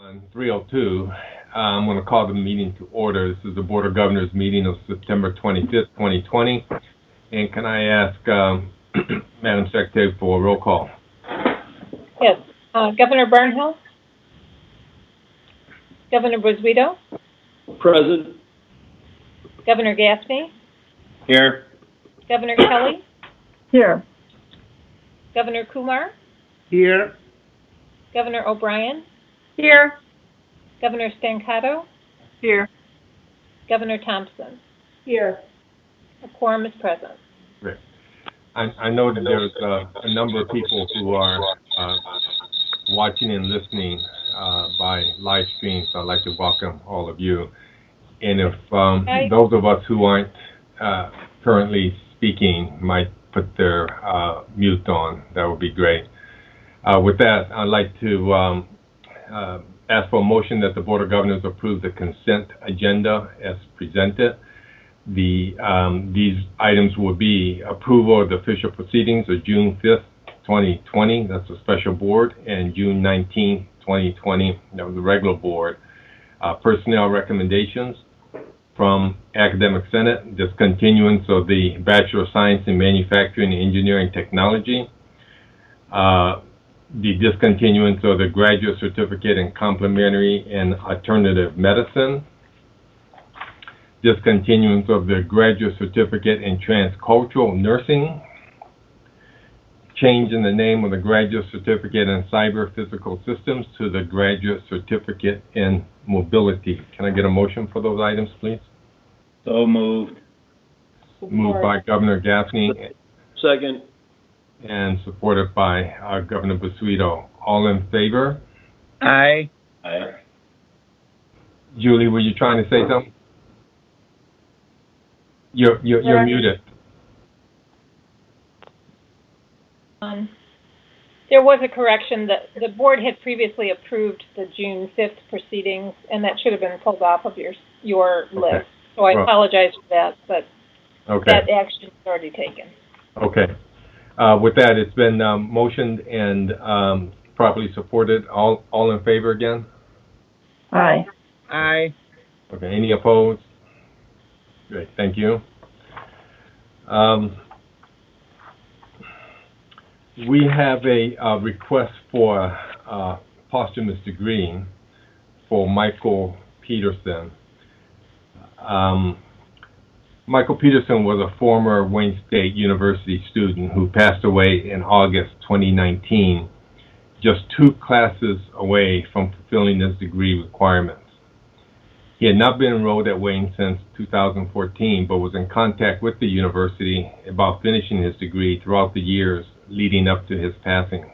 On 3:02, I'm going to call the meeting to order. This is the Board of Governors meeting of September 25th, 2020. And can I ask Madam Secretary for a roll call? Yes. Governor Barnhill? Governor Briswito? Present. Governor Gaffney? Here. Governor Kelly? Here. Governor Kumar? Here. Governor O'Brien? Here. Governor Stancato? Here. Governor Thompson? Here. A quorum is present. Great. I know that there's a number of people who are watching and listening by live stream, so I'd like to welcome all of you. And if those of us who aren't currently speaking might put their mute on, that would be great. With that, I'd like to ask for a motion that the Board of Governors approve the consent agenda as presented. These items will be approval of the official proceedings of June 5th, 2020, that's a special board, and June 19th, 2020, that was the regular board. Personnel recommendations from Academic Senate, discontinuance of the Bachelor of Science in Manufacturing and Engineering Technology, the discontinuance of the Graduate Certificate in Complementary and Alternative Medicine, discontinuance of the Graduate Certificate in Transcultural Nursing, change in the name of the Graduate Certificate in Cyber Physical Systems to the Graduate Certificate in Mobility. Can I get a motion for those items, please? So moved. Moved by Governor Gaffney. Second. And supported by Governor Briswito. All in favor? Aye. Aye. Julie, were you trying to say something? You're muted. There was a correction that the board had previously approved the June 5th proceedings, and that should have been pulled off of your list. Okay. So I apologize for that, but that action is already taken. Okay. With that, it's been motioned and properly supported. All in favor again? Aye. Aye. Okay. Any opposed? Great. Thank you. We have a request for a posthumous degree for Michael Peterson. Michael Peterson was a former Wayne State University student who passed away in August 2019, just 2 classes away from fulfilling his degree requirements. He had not been enrolled at Wayne since 2014, but was in contact with the university about finishing his degree throughout the years leading up to his passing.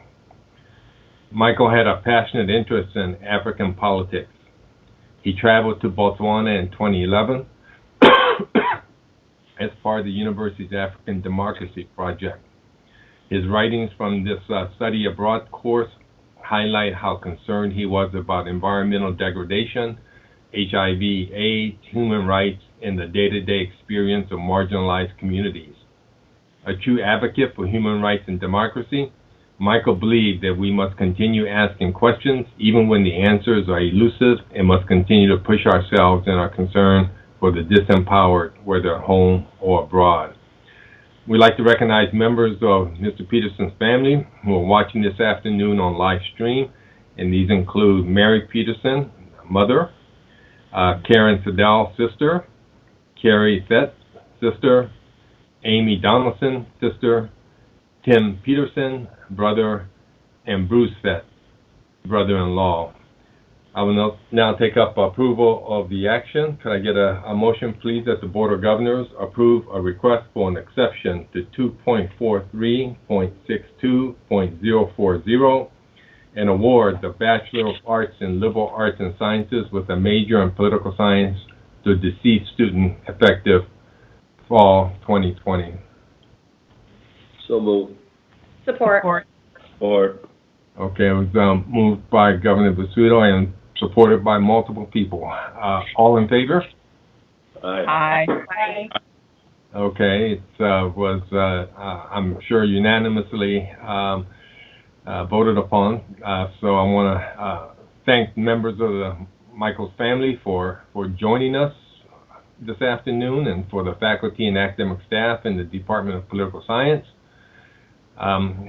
Michael had a passionate interest in African politics. He traveled to Botswana in 2011 as part of the university's African Democracy Project. His writings from this study abroad course highlight how concerned he was about environmental degradation, HIV/AIDS, human rights, and the day-to-day experience of marginalized communities. A true advocate for human rights and democracy, Michael believed that we must continue asking questions even when the answers are elusive, and must continue to push ourselves in our concern for the disempowered, whether at home or abroad. We'd like to recognize members of Mr. Peterson's family who are watching this afternoon on live stream, and these include Mary Peterson, mother, Karen Siddell, sister, Carrie Fett, sister, Amy Donaldson, sister, Tim Peterson, brother, and Bruce Fett, brother-in-law. I will now take up approval of the action. Could I get a motion, please, that the Board of Governors approve a request for an exception to 2.43.62.040 and award the Bachelor of Arts in Liberal Arts and Sciences with a major in Political Science to a deceased student effective fall 2020. So moved. Support. Support. Okay, it was moved by Governor Briswito and supported by multiple people. All in favor? Aye. Aye. Okay, it was, I'm sure, unanimously voted upon. So I want to thank members of Michael's family for joining us this afternoon, and for the faculty and academic staff in the Department of Political Science.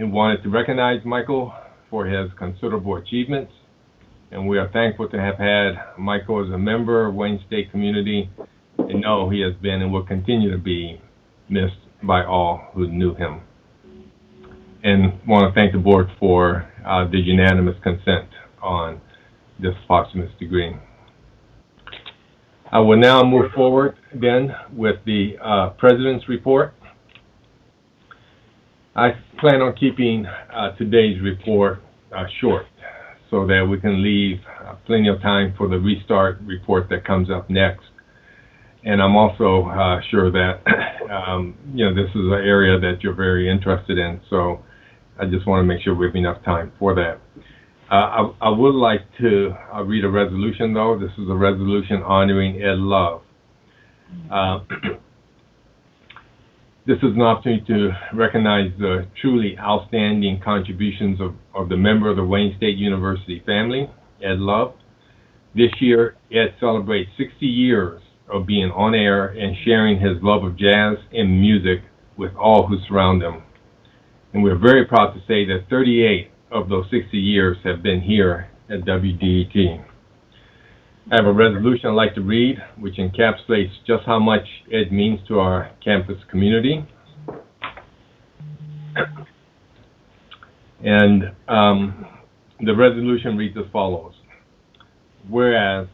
We wanted to recognize Michael for his considerable achievements, and we are thankful to have had Michael as a member of Wayne State community, and know he has been and will continue to be missed by all who knew him. And want to thank the board for the unanimous consent on this posthumous degree. I will now move forward then with the President's report. I plan on keeping today's report short so that we can leave plenty of time for the restart report that comes up next. And I'm also sure that this is an area that you're very interested in, so I just want to make sure we have enough time for that. I would like to read a resolution, though. This is a resolution honoring Ed Love. This is an opportunity to recognize the truly outstanding contributions of the member of the Wayne State University family, Ed Love. This year, Ed celebrates 60 years of being on air and sharing his love of jazz and music with all who surround him. And we're very proud to say that 38 of those 60 years have been here at WDET. I have a resolution I'd like to read, which encapsulates just how much Ed means to our campus community. And the resolution reads as follows. Whereas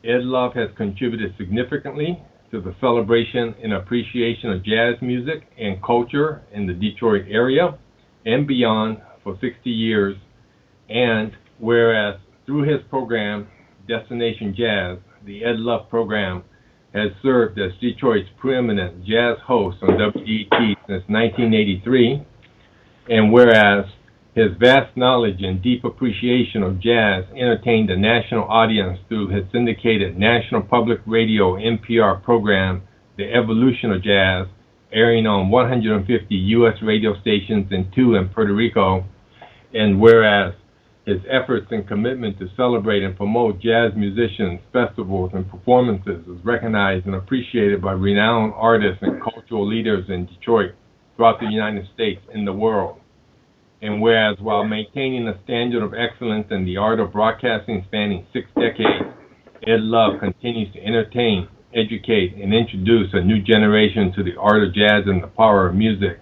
Ed Love has contributed significantly to the celebration and appreciation of jazz music and culture in the Detroit area and beyond for 60 years, and whereas through his program, Destination Jazz, the Ed Love program has served as Detroit's preeminent jazz host on WDET since 1983, and whereas his vast knowledge and deep appreciation of jazz entertained a national audience through his syndicated National Public Radio NPR program, The Evolution of Jazz, airing on 150 U.S. radio stations and 2 in Puerto Rico, and whereas his efforts and commitment to celebrate and promote jazz musicians, festivals, and performances is recognized and appreciated by renowned artists and cultural leaders in Detroit, throughout the United States, and the world. And whereas while maintaining a standard of excellence in the art of broadcasting spanning 6 decades, Ed Love continues to entertain, educate, and introduce a new generation to the art of jazz and the power of music.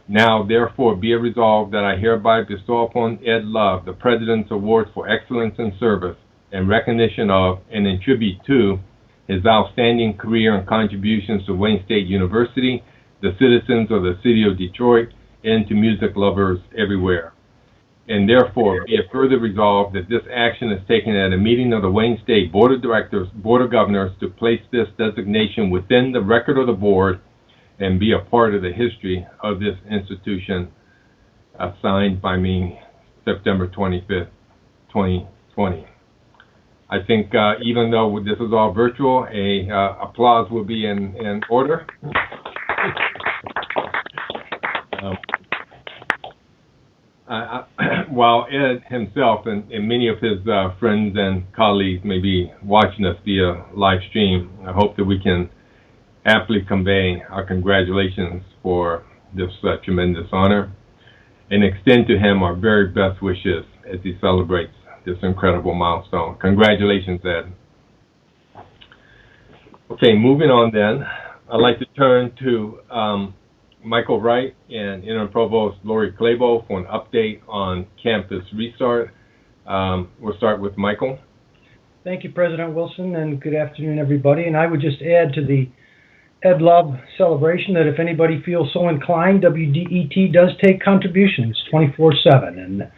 Now, therefore, be it resolved that I hereby bestow upon Ed Love the President's Award for Excellence in Service in recognition of and in tribute to his outstanding career and contributions to Wayne State University, the citizens of the city of Detroit, and to music lovers everywhere. And therefore, be it further resolved that this action is taken at a meeting of the Wayne State Board of Directors, Board of Governors, to place this designation within the record of the board and be a part of the history of this institution, signed by me September 25th, 2020. I think even though this is all virtual, applause will be in order. While Ed himself and many of his friends and colleagues may be watching us via live stream, I hope that we can aptly convey our congratulations for this tremendous honor and extend to him our very best wishes as he celebrates this incredible milestone. Congratulations, Ed. Okay, moving on then, I'd like to turn to Michael Wright and Interim Provost Lori Clabo for an update on campus restart. We'll start with Michael. Thank you, President Wilson, and good afternoon, everybody. And I would just add to the Ed Love celebration that if anybody feels so inclined, WDET does take contributions 24/7,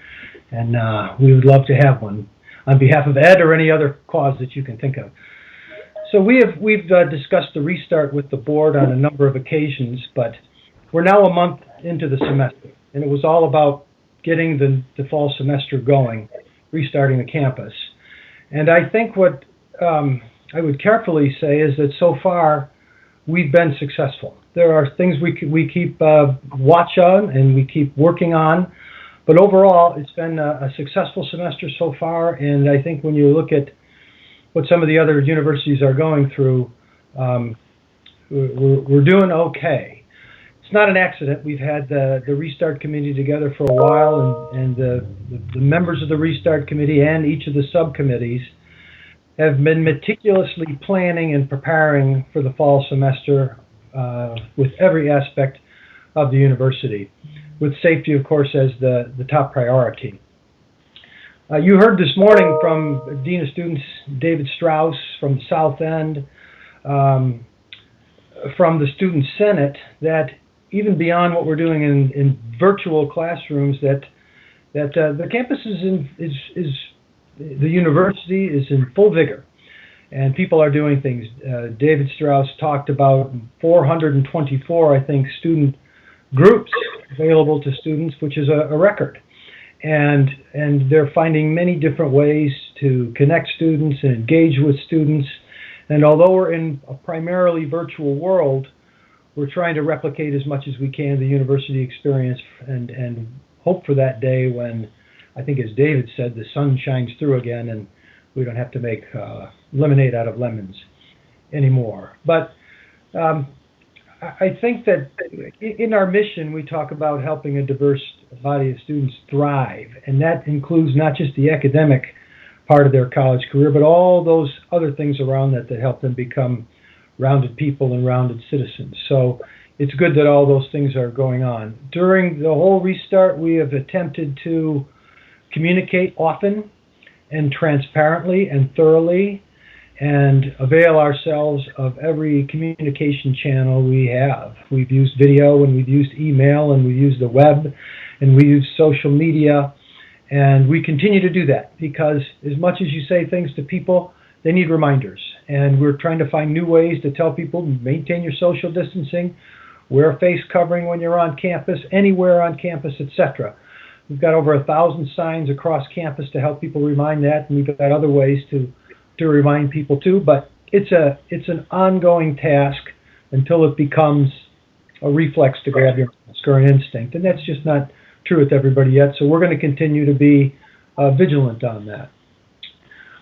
and we would love to have one on behalf of Ed or any other cause that you can think of. So we've discussed the restart with the board on a number of occasions, but we're now a month into the semester, and it was all about getting the fall semester going, restarting the campus. And I think what I would carefully say is that so far we've been successful. There are things we keep watch on and we keep working on, But overall, it's been a successful semester so far, and I think when you look at what some of the other universities are going through, we're doing okay. It's not an accident. We've had the Restart Committee together for a while, and the members of the Restart Committee and each of the subcommittees have been meticulously planning and preparing for the fall semester with every aspect of the university, with safety, of course, as the top priority. You heard this morning from Dean of Students David Strauss from the South End, from the Student Senate, that even beyond what we're doing in virtual classrooms, that the campus is the university is in full vigor, and people are doing things. David Strauss talked about 424, I think, student groups available to students, which is a record. And they're finding many different ways to connect students and engage with students. And although we're in a primarily virtual world, we're trying to replicate as much as we can the university experience and hope for that day when, I think as David said, the sun shines through again and we don't have to make lemonade out of lemons anymore. But I think that in our mission, we talk about helping a diverse body of students thrive, and that includes not just the academic part of their college career, but all those other things around that help them become rounded people and rounded citizens. So it's good that all those things are going on. During the whole restart, we have attempted to communicate often and transparently and thoroughly, and avail ourselves of every communication channel we have. We've used video, and we've used email, and we've used the web, and we use social media, and we continue to do that because as much as you say things to people, they need reminders. And we're trying to find new ways to tell people, maintain your social distancing, wear a face covering when you're on campus, anywhere on campus, etc. We've got over 1,000 signs across campus to help people remind that, and we've got other ways to remind people too, but it's an ongoing task until it becomes a reflex to grab your mask or an instinct, and that's just not true with everybody yet, so we're going to continue to be vigilant on that.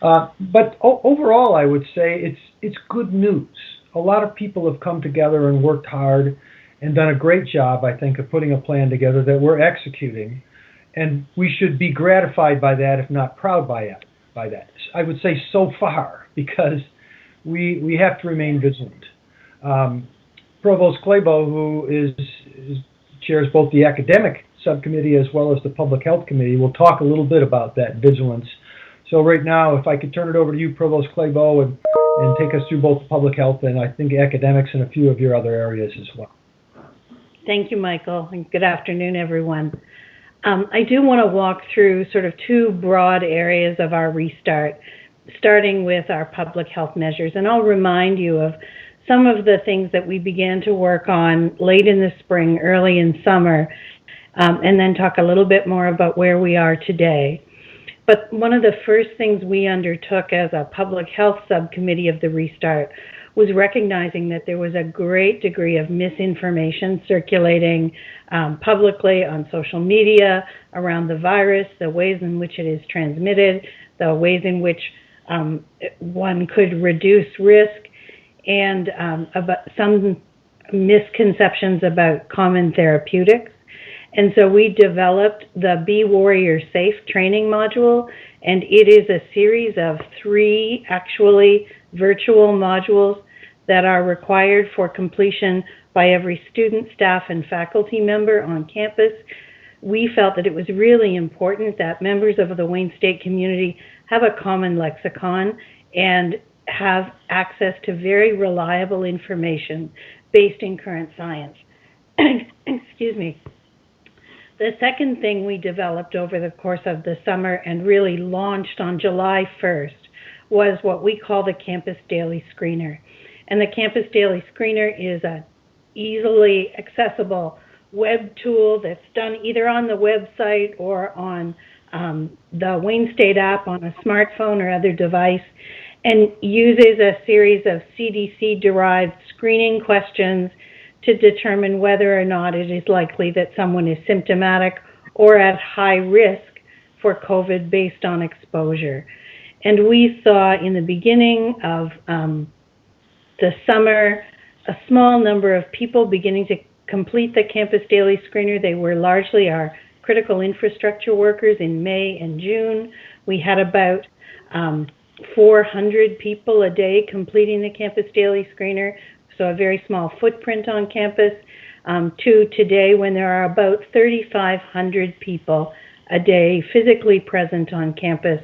But overall, I would say it's good news. A lot of people have come together and worked hard and done a great job, I think, of putting a plan together that we're executing, and we should be gratified by that, if not proud by that. I would say so far, because we have to remain vigilant. Provost Clabo, who chairs both the academic subcommittee as well as the public health committee, will talk a little bit about that vigilance. So right now, if I could turn it over to you, Provost Clabo, and take us through both public health and I think academics and a few of your other areas as well. Thank you, Michael, and good afternoon, everyone. I do want to walk through sort of two broad areas of our restart, starting with our public health measures. And I'll remind you of some of the things that we began to work on late in the spring, early in summer, and then talk a little bit more about where we are today. But one of the first things we undertook as a public health subcommittee of the restart was recognizing that there was a great degree of misinformation circulating publicly on social media around the virus, the ways in which it is transmitted, the ways in which one could reduce risk, and about some misconceptions about common therapeutics. And so we developed the Be Warrior Safe training module, and it is a series of 3 actually virtual modules that are required for completion by every student, staff, and faculty member on campus. We felt that it was really important that members of the Wayne State community have a common lexicon and have access to very reliable information based in current science. Excuse me. The second thing we developed over the course of the summer and really launched on July 1st was what we call the Campus Daily Screener. And the Campus Daily Screener is an easily accessible web tool that's done either on the website or on the Wayne State app on a smartphone or other device, and uses a series of CDC-derived screening questions to determine whether or not it is likely that someone is symptomatic or at high risk for COVID based on exposure. And we saw in the beginning of the summer a small number of people beginning to complete the Campus Daily Screener. They were largely our critical infrastructure workers in May and June. We had about 400 people a day completing the Campus Daily Screener, so a very small footprint on campus, to today when there are about 3,500 people a day physically present on campus,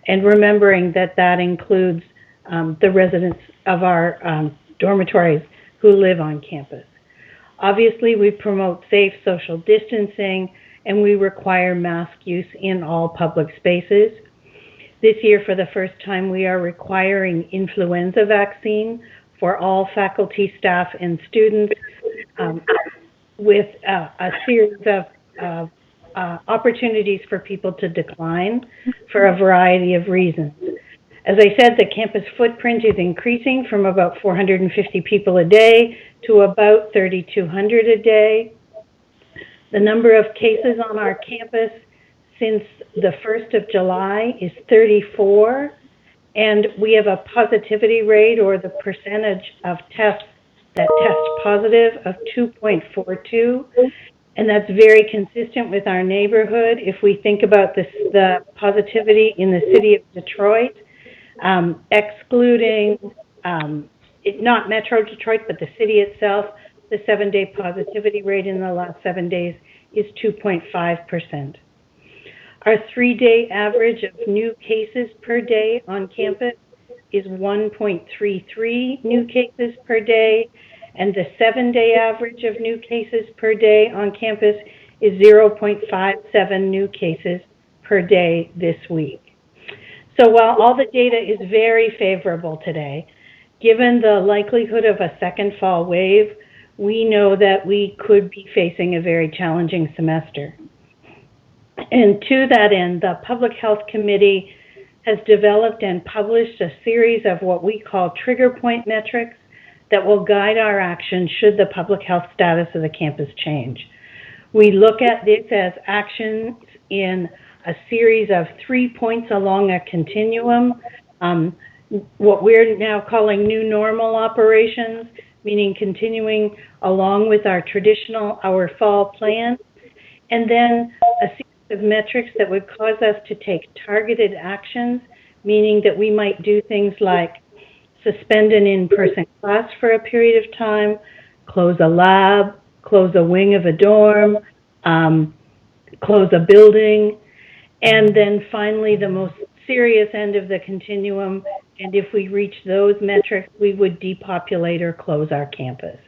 and remembering that that includes the residents of our dormitories who live on campus. Obviously, we promote safe social distancing, and we require mask use in all public spaces. This year, for the first time, we are requiring influenza vaccine for all faculty, staff, and students, with a series of opportunities for people to decline for a variety of reasons. As I said, the campus footprint is increasing from about 450 people a day to about 3,200 a day. The number of cases on our campus since the 1st of July is 34, and we have a positivity rate, or the percentage of tests that test positive, of 2.42, and that's very consistent with our neighborhood. If we think about the positivity in the city of Detroit, excluding, not Metro Detroit, but the city itself, the 7-day positivity rate in the last 7 days is 2.5%. Our 3-day average of new cases per day on campus is 1.33 new cases per day, and the 7-day average of new cases per day on campus is 0.57 new cases per day this week. So while all the data is very favorable today, given the likelihood of a second fall wave, we know that we could be facing a very challenging semester. And to that end, the Public Health Committee has developed and published a series of what we call trigger point metrics that will guide our action should the public health status of the campus change. We look at this as actions in a series of 3 points along a continuum, what we're now calling new normal operations, meaning continuing along with our fall plan, and then a series of metrics that would cause us to take targeted actions, meaning that we might do things like suspend an in-person class for a period of time, close a lab, close a wing of a dorm, close a building, and then finally the most serious end of the continuum, and if we reach those metrics, we would depopulate or close our campus.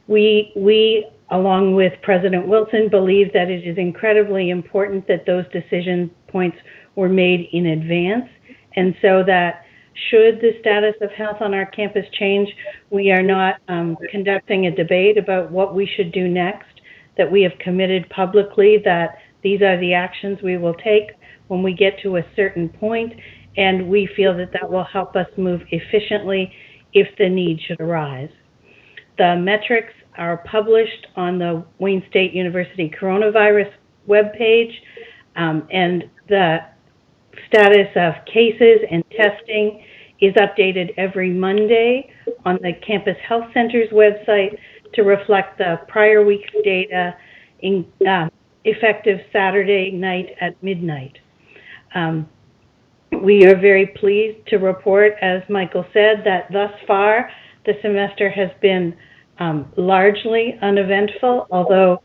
We, along with President Wilson, believe that it is incredibly important that those decision points were made in advance, and so that should the status of health on our campus change, we are not conducting a debate about what we should do next, that we have committed publicly that these are the actions we will take when we get to a certain point, and we feel that that will help us move efficiently if the need should arise. The metrics are published on the Wayne State University coronavirus webpage, and the status of cases and testing is updated every Monday on the Campus Health Center's website to reflect the prior week's data effective Saturday night at midnight. We are very pleased to report, as Michael said, that thus far the semester has been largely uneventful, although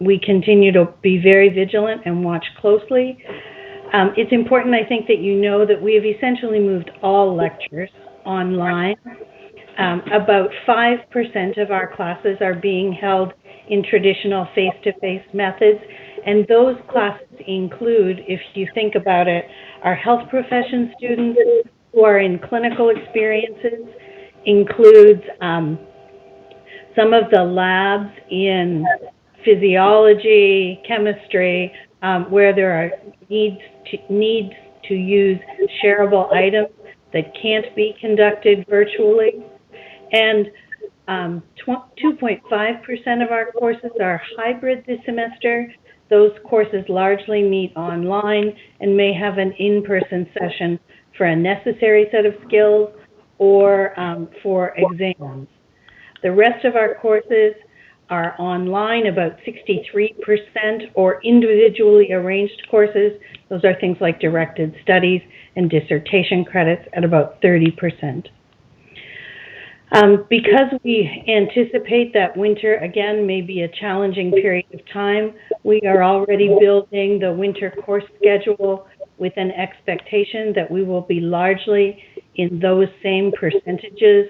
we continue to be very vigilant and watch closely. It's important, I think, that you know that we have essentially moved all lectures online. About 5% of our classes are being held in traditional face-to-face methods, and those classes include, if you think about it, our health profession students who are in clinical experiences, includes some of the labs in physiology, chemistry, where there are needs to use shareable items that can't be conducted virtually. And 2.5% of our courses are hybrid this semester. Those courses largely meet online and may have an in-person session for a necessary set of skills or for exams. The rest of our courses are online, about 63%, or individually arranged courses. Those are things like directed studies and dissertation credits at about 30%. Because we anticipate that winter, again, may be a challenging period of time, we are already building the winter course schedule with an expectation that we will be largely in those same percentages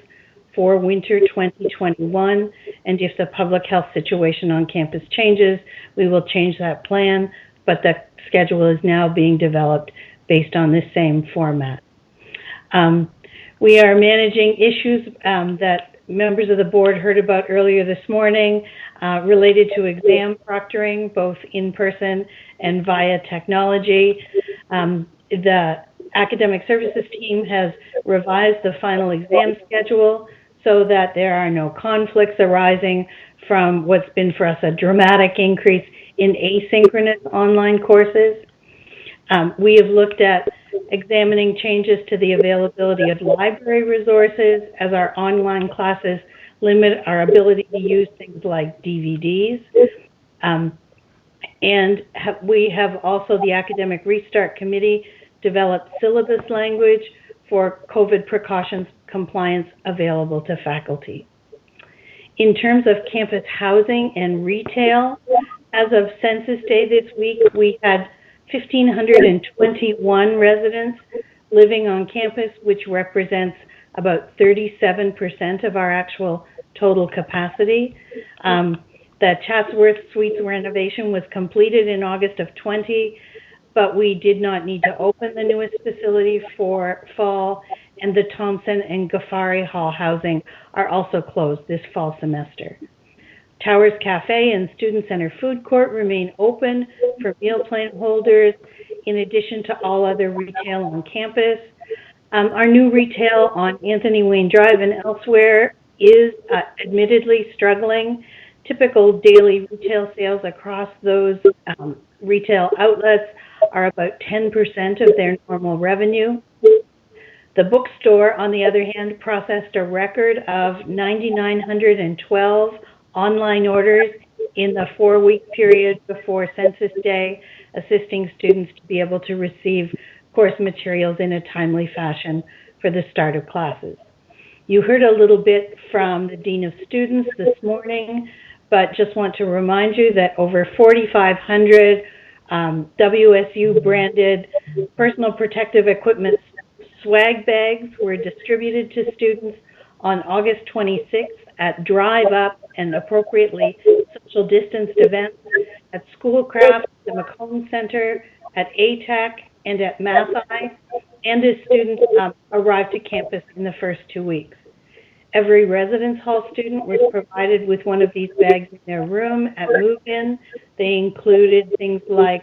for winter 2021, and if the public health situation on campus changes, we will change that plan, but the schedule is now being developed based on this same format. We are managing issues that members of the board heard about earlier this morning related to exam proctoring, both in person and via technology. The academic services team has revised the final exam schedule so that there are no conflicts arising from what's been for us a dramatic increase in asynchronous online courses. We have looked at examining changes to the availability of library resources as our online classes limit our ability to use things like DVDs. We have also, the Academic Restart Committee, developed syllabus language for COVID precautions compliance available to faculty. In terms of campus housing and retail, as of Census Day this week, we had 1,521 residents living on campus, which represents about 37% of our actual total capacity. The Chatsworth Suites renovation was completed in August of 20, but we did not need to open the newest facility for fall, and the Thompson and Ghaffari Hall housing are also closed this fall semester. Towers Cafe and Student Center Food Court remain open for meal plan holders, in addition to all other retail on campus. Our new retail on Anthony Wayne Drive and elsewhere is admittedly struggling. Typical daily retail sales across those retail outlets are about 10% of their normal revenue. The bookstore, on the other hand, processed a record of 9,912 online orders in the 4-week period before Census Day, assisting students to be able to receive course materials in a timely fashion for the start of classes. You heard a little bit from the Dean of Students this morning, but just want to remind you that over 4,500 WSU branded personal protective equipment swag bags were distributed to students on August 26th at Drive Up and appropriately social distanced events at Schoolcraft, the Macomb Center, at ATAC, and at Mathi, and as students arrived to campus in the first 2 weeks. Every residence hall student was provided with one of these bags in their room at move-in. They included things like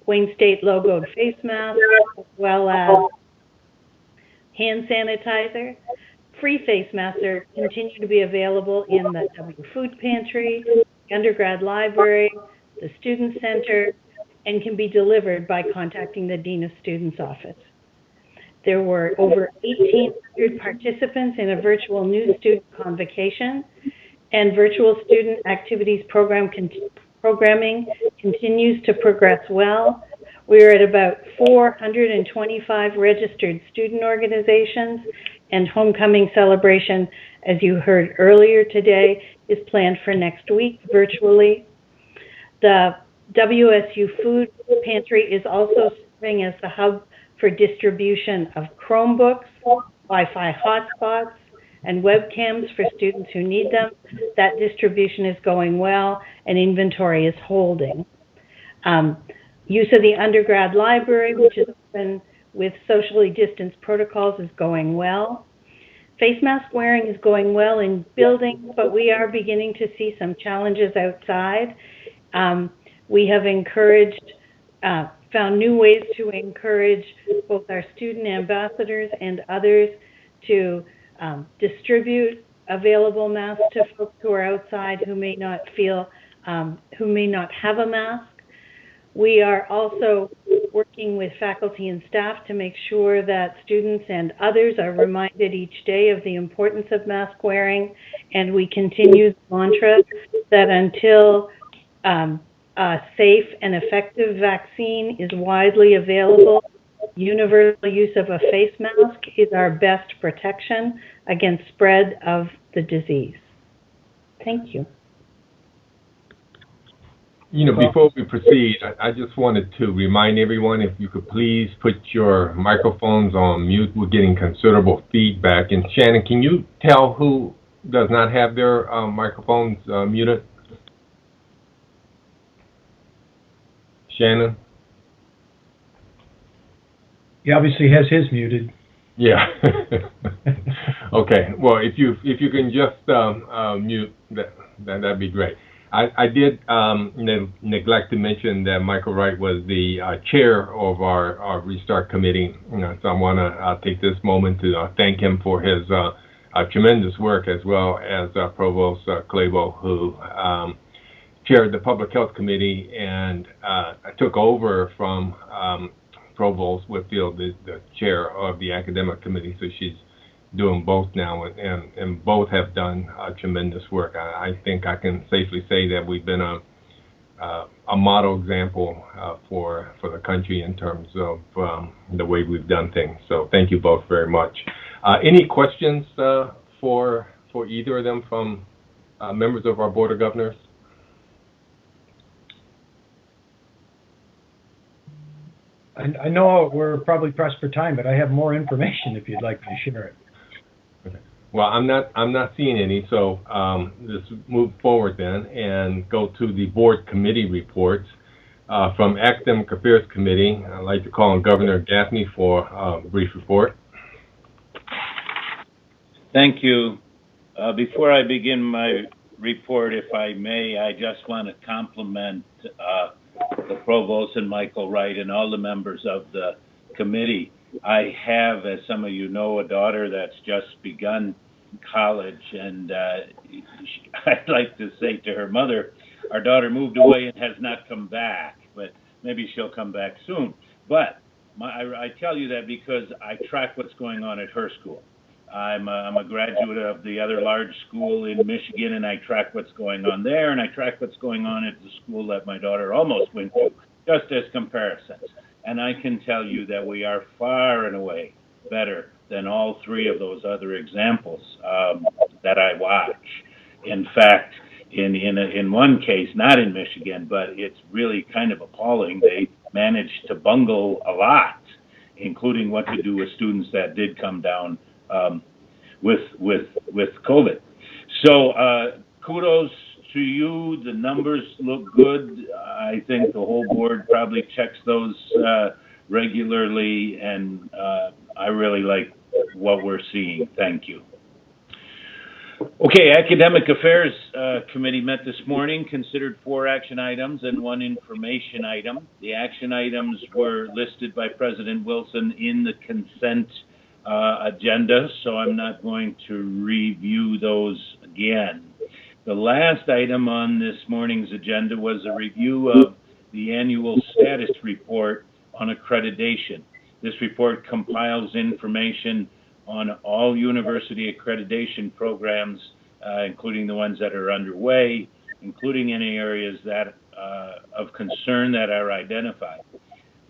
Wayne State logoed face masks, as well as hand sanitizer. Free face masks continue to be available in the W Food Pantry, the undergrad library, the student center, and can be delivered by contacting the Dean of Students office. There were over 1,800 participants in a virtual new student convocation, and virtual student activities programming continues to progress well. We're at about 425 registered student organizations, and homecoming celebration, as you heard earlier today, is planned for next week virtually. The WSU Food Pantry is also serving as the hub for distribution of Chromebooks, Wi-Fi hotspots, and webcams for students who need them. That distribution is going well, and inventory is holding. Use of the undergrad library, which is open with socially distanced protocols, is going well. Face mask wearing is going well in buildings, but we are beginning to see some challenges outside. We have found new ways to encourage both our student ambassadors and others to distribute available masks to folks who are outside who may not feel who may not have a mask. We are also working with faculty and staff to make sure that students and others are reminded each day of the importance of mask wearing, and we continue the mantra that until a safe and effective vaccine is widely available, universal use of a face mask is our best protection against spread of the disease. Thank you. Before we proceed, I just wanted to remind everyone, if you could please put your microphones on mute. We're getting considerable feedback. And Shannon, can you tell who does not have their microphones muted? Shannon? He obviously has his muted. Yeah. Okay. Well, if you can just mute, that'd be great. I did neglect to mention that Michael Wright was the chair of our Restart Committee. So I want to take this moment to thank him for his tremendous work, as well as Provost Clabo, who chaired the Public Health Committee, and I took over from Provost Whitfield, the chair of the Academic Committee. So she's doing both now, and both have done tremendous work. I think I can safely say that we've been a model example for the country in terms of the way we've done things. So thank you both very much. Any questions for either of them from members of our Board of Governors? I know we're probably pressed for time, but I have more information if you'd like me to share it. Okay. Well, I'm not seeing any, so let's move forward then and go to the board committee reports. From Academic Affairs Committee, I'd like to call on Governor Gaffney for a brief report. Thank you. Before I begin my report, if I may, I just want to compliment the Provost and Michael Wright and all the members of the committee. I have, as some of you know, a daughter that's just begun college, and I'd like to say to her mother, our daughter moved away and has not come back, but maybe she'll come back soon. But I tell you that because I track what's going on at her school. I'm a graduate of the other large school in Michigan, and I track what's going on there, and I track what's going on at the school that my daughter almost went to, just as comparisons. And I can tell you that we are far and away better than all three of those other examples that I watch. In fact, in one case, not in Michigan, but it's really kind of appalling. They managed to bungle a lot, including what to do with students that did come down with COVID. So kudos to you. The numbers look good. I think the whole board probably checks those regularly, and I really like what we're seeing. Thank you. Okay, Academic Affairs Committee met this morning, considered 4 action items and 1 information item. The action items were listed by President Wilson in the consent agenda, so I'm not going to review those again. The last item on this morning's agenda was a review of the annual status report on accreditation. This report compiles information on all university accreditation programs, including the ones that are underway, including any areas that of concern that are identified.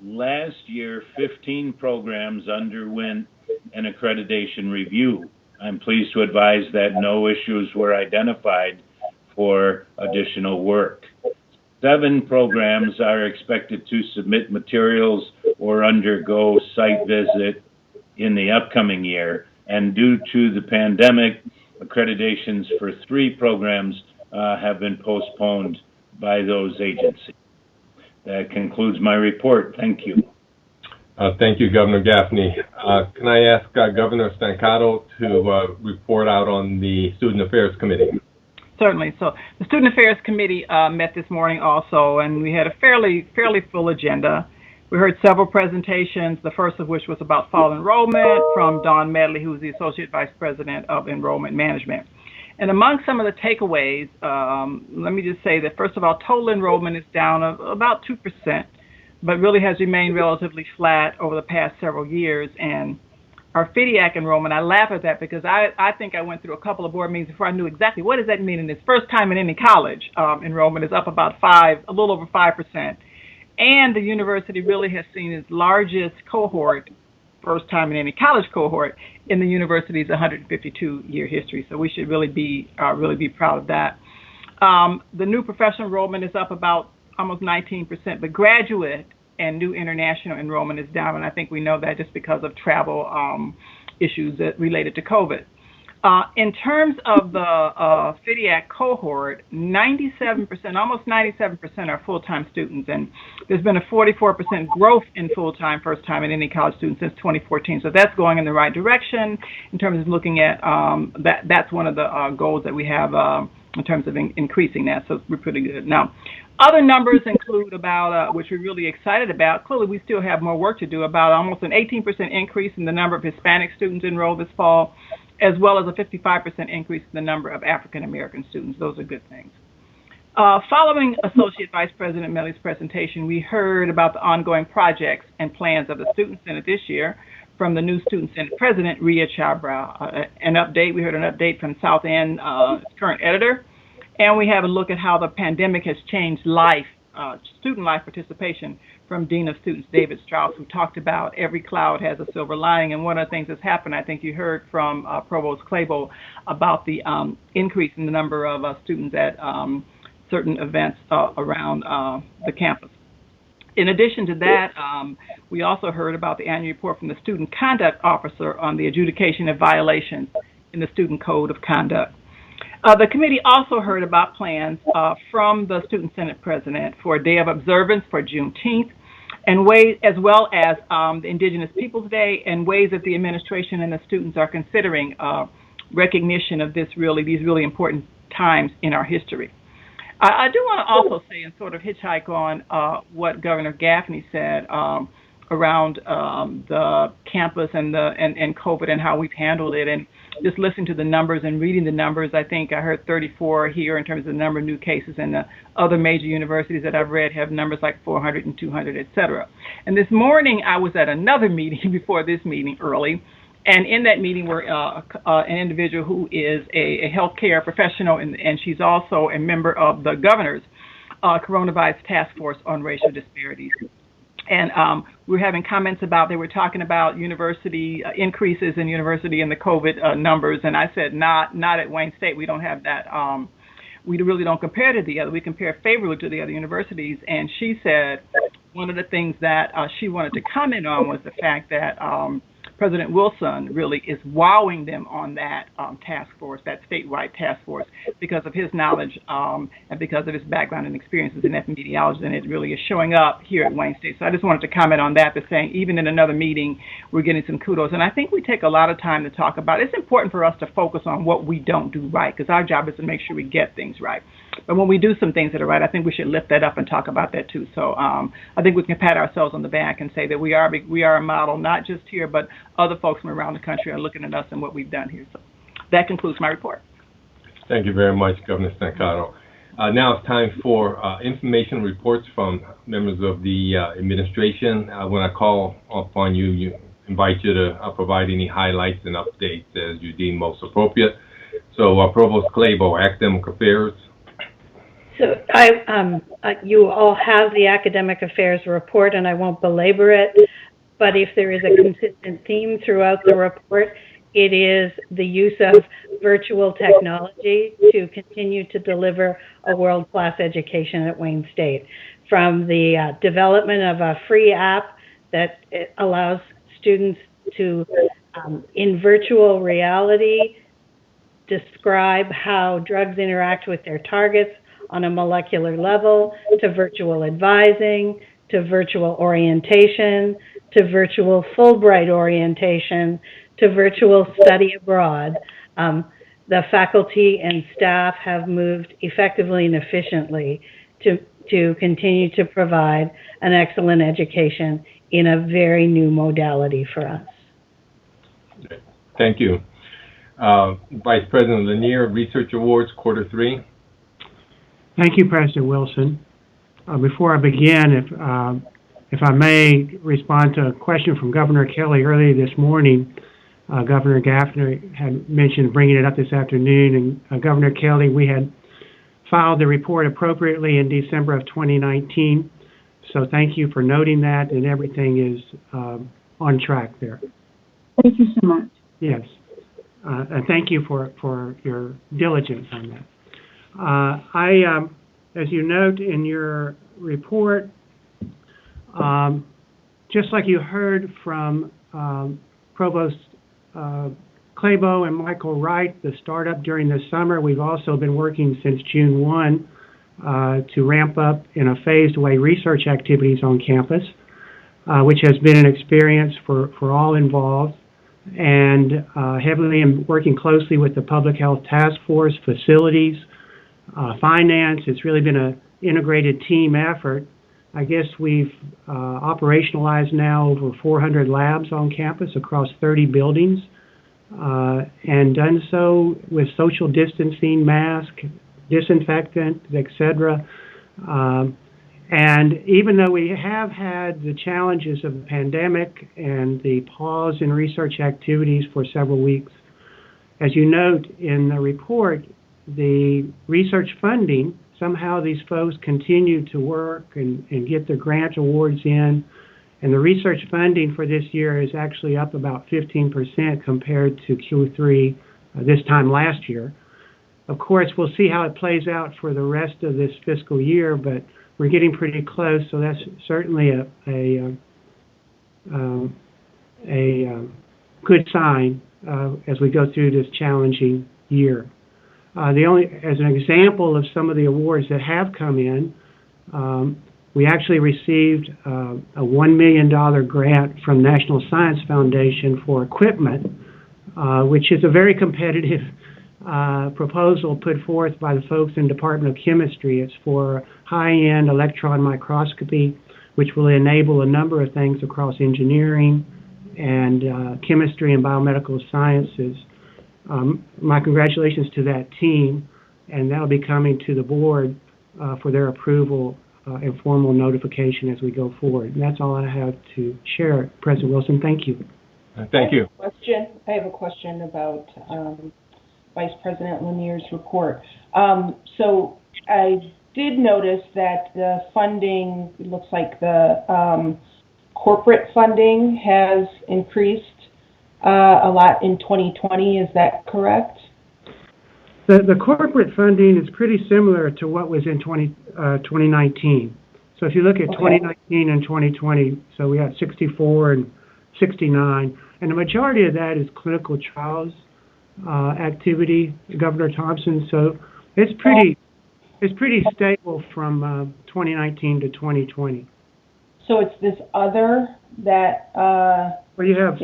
Last year, 15 programs underwent an accreditation review. I'm pleased to advise that no issues were identified for additional work. 7 programs are expected to submit materials or undergo site visit in the upcoming year, and due to the pandemic, accreditations for 3 programs have been postponed by those agencies. That concludes my report. Thank you. Thank you, Governor Gaffney. Can I ask Governor Stancato to report out on the Student Affairs Committee? Certainly. So the Student Affairs Committee met this morning also, and we had a fairly full agenda. We heard several presentations, the first of which was about fall enrollment from Dawn Medley, who's the Associate Vice President of Enrollment Management. And among some of the takeaways, let me just say that, first of all, total enrollment is down about 2%, but really has remained relatively flat over the past several years. And our FDIAC enrollment, I laugh at that because I think I went through a couple of board meetings before I knew exactly what does that mean. And it's first time in any college, enrollment is up about a little over 5%. And the university really has seen its largest cohort, first time in any college cohort, in the university's 152-year history. So we should really be proud of that. The new professional enrollment is up about almost 19%, but graduate and new international enrollment is down, and I think we know that just because of travel issues that related to COVID. In terms of the FDIAC cohort, 97%, almost 97% are full-time students, and there's been a 44% growth in full-time, first-time in any college student since 2014. So that's going in the right direction in terms of looking at that's one of the goals that we have in terms of increasing that. So we're pretty good. Now, other numbers include about, which we're really excited about, clearly we still have more work to do, about almost an 18% increase in the number of Hispanic students enrolled this fall, as well as a 55% increase in the number of African American students. Those are good things. Following Associate Vice President Melly's presentation, we heard about the ongoing projects and plans of the Student Senate this year from the new Student Senate President, Rhea Chabra. We heard an update from South End, current editor, and we have a look at how the pandemic has changed student life participation from Dean of Students David Strauss, who talked about every cloud has a silver lining. And one of the things that's happened, I think you heard from Provost Clabo about the increase in the number of students at certain events around the campus. In addition to that, we also heard about the annual report from the Student Conduct Officer on the adjudication of violations in the Student Code of Conduct. The committee also heard about plans from the Student Senate President for a day of observance for Juneteenth, and ways, as well as the Indigenous Peoples Day, and ways that the administration and the students are considering recognition of these really important times in our history. I do want to also say, and sort of hitchhike on what Governor Gaffney said around the campus and COVID and how we've handled it, and just listening to the numbers and reading the numbers. I think I heard 34 here in terms of the number of new cases, and the other major universities that I've read have numbers like 400 and 200, et cetera. And this morning I was at another meeting before this meeting early, and in that meeting were an individual who is a healthcare professional, and she's also a member of the governor's coronavirus task force on racial disparities. And we were having comments about, they were talking about university increases in university and the COVID numbers, and I said, not at Wayne State. We don't have that. We really don't compare to the other. We compare favorably to the other universities. And she said one of the things that she wanted to comment on was the fact that President Wilson really is wowing them on that task force, that statewide task force, because of his knowledge and because of his background and experiences in epidemiology, and it really is showing up here at Wayne State. So I just wanted to comment on that, saying even in another meeting, we're getting some kudos. And I think we take a lot of time to talk about it. It's important for us to focus on what we don't do right, because our job is to make sure we get things right. But when we do some things that are right, I think we should lift that up and talk about that too. So I think we can pat ourselves on the back and say that we are a model, not just here, but other folks from around the country are looking at us and what we've done here. So that concludes my report. Thank you very much, Governor Stancato. Now it's time for information reports from members of the administration. When I call upon you, invite you to provide any highlights and updates as you deem most appropriate. So Provost Clabo, Academic Affairs. So you all have the academic affairs report, and I won't belabor it, but if there is a consistent theme throughout the report, it is the use of virtual technology to continue to deliver a world-class education at Wayne State. From the development of a free app that allows students to, in virtual reality, describe how drugs interact with their targets on a molecular level, to virtual advising, to virtual orientation, to virtual Fulbright orientation, to virtual study abroad. The faculty and staff have moved effectively and efficiently to continue to provide an excellent education in a very new modality for us. Thank you. Vice President Lanier, Research Awards, Quarter 3. Thank you, President Wilson. Before I begin, if I may respond to a question from Governor Kelly earlier this morning. Governor Gaffney had mentioned bringing it up this afternoon, and Governor Kelly, we had filed the report appropriately in December of 2019. So thank you for noting that, and everything is on track there. Thank you so much. Yes, and thank you for your diligence on that. As you note in your report, just like you heard from Provost Clabo and Michael Wright, the startup during the summer, we've also been working since June 1 to ramp up in a phased way research activities on campus, which has been an experience for all involved, and heavily working closely with the Public Health Task Force, facilities, finance. It's really been an integrated team effort. I guess we've operationalized now over 400 labs on campus across 30 buildings, and done so with social distancing, mask, disinfectant, etc. And even though we have had the challenges of the pandemic and the pause in research activities for several weeks, as you note in the report, the research funding, somehow these folks continue to work and get their grant awards in, and the research funding for this year is actually up about 15% compared to Q3 this time last year. Of course, we'll see how it plays out for the rest of this fiscal year, but we're getting pretty close, so that's certainly a good sign as we go through this challenging year. As an example of some of the awards that have come in, we actually received a $1 million grant from National Science Foundation for equipment, which is a very competitive proposal put forth by the folks in Department of Chemistry. It's for high-end electron microscopy, which will enable a number of things across engineering and chemistry and biomedical sciences. My congratulations to that team, and that'll be coming to the board for their approval and formal notification as we go forward. And that's all I have to share, President Wilson. Thank you. Thank you. I have a question about Vice President Lanier's report. So I did notice that the funding, it looks like the corporate funding has increased a lot in 2020. Is that correct? The corporate funding is pretty similar to what was in 2019. So if you look at 2019 and 2020, so we have 64 and 69, and the majority of that is clinical trials activity, Governor Thompson. So it's pretty stable from 2019 to 2020. So it's this other that well, you have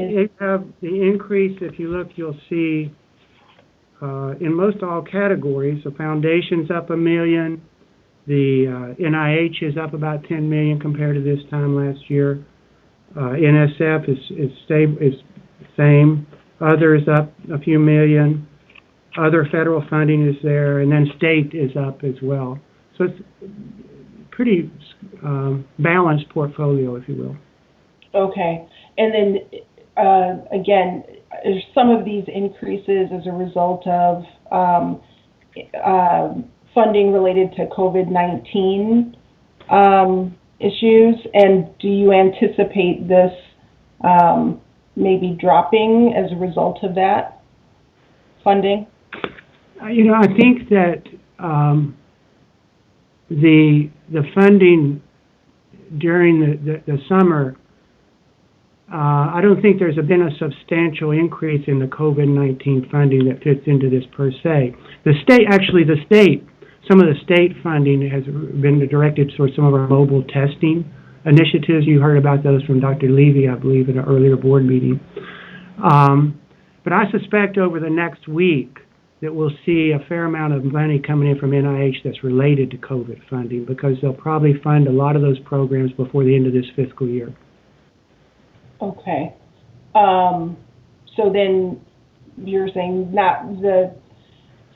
the increase. If you look, you'll see in most all categories, the foundation's up $1 million, the NIH is up about $10 million compared to this time last year. NSF is stable, is same. Others up a few million. Other federal funding is there, and then state is up as well. So it's pretty balanced portfolio, if you will. Okay. And then, again, some of these increases as a result of funding related to COVID-19 issues, and do you anticipate this maybe dropping as a result of that funding? I think that the funding during the summer, I don't think there's been a substantial increase in the COVID-19 funding that fits into this per se. Some of the state funding has been directed towards some of our mobile testing initiatives. You heard about those from Dr. Levy, I believe, in an earlier board meeting. But I suspect over the next week that we'll see a fair amount of money coming in from NIH that's related to COVID funding, because they'll probably fund a lot of those programs before the end of this fiscal year. Okay. So then you're saying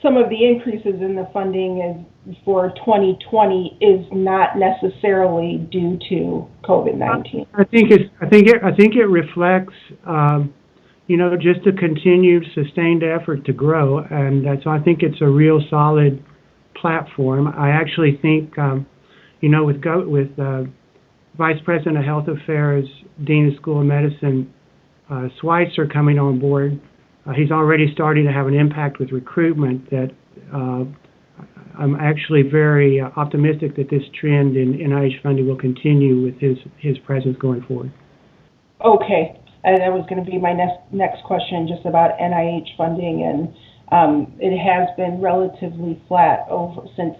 some of the increases in the funding is for 2020 is not necessarily due to COVID-19. I think it reflects, just a continued sustained effort to grow, and so I think it's a real solid platform. I actually think, with Vice President of Health Affairs, Dean of School of Medicine, Schweitzer coming on board, he's already starting to have an impact with recruitment that I'm actually very optimistic that this trend in NIH funding will continue with his presence going forward. Okay, and that was going to be my next question, just about NIH funding, and it has been relatively flat since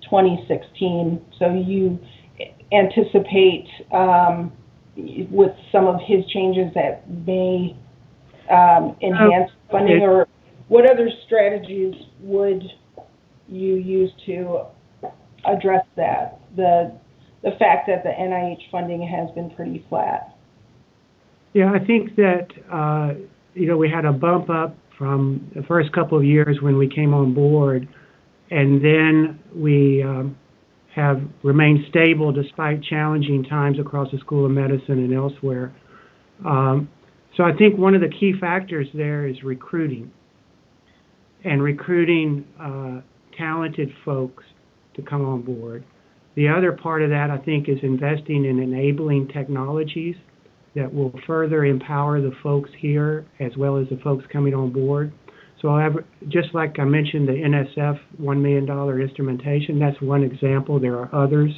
2016. So you anticipate with some of his changes that may enhance funding, or what other strategies would you use to address that, the fact that the NIH funding has been pretty flat? Yeah, I think that, we had a bump up from the first couple of years when we came on board, and then we have remained stable despite challenging times across the School of Medicine and elsewhere. So I think one of the key factors there is recruiting, and recruiting talented folks to come on board. The other part of that, I think, is investing in enabling technologies that will further empower the folks here as well as the folks coming on board. So just like I mentioned, the NSF $1 million instrumentation, that's one example. There are others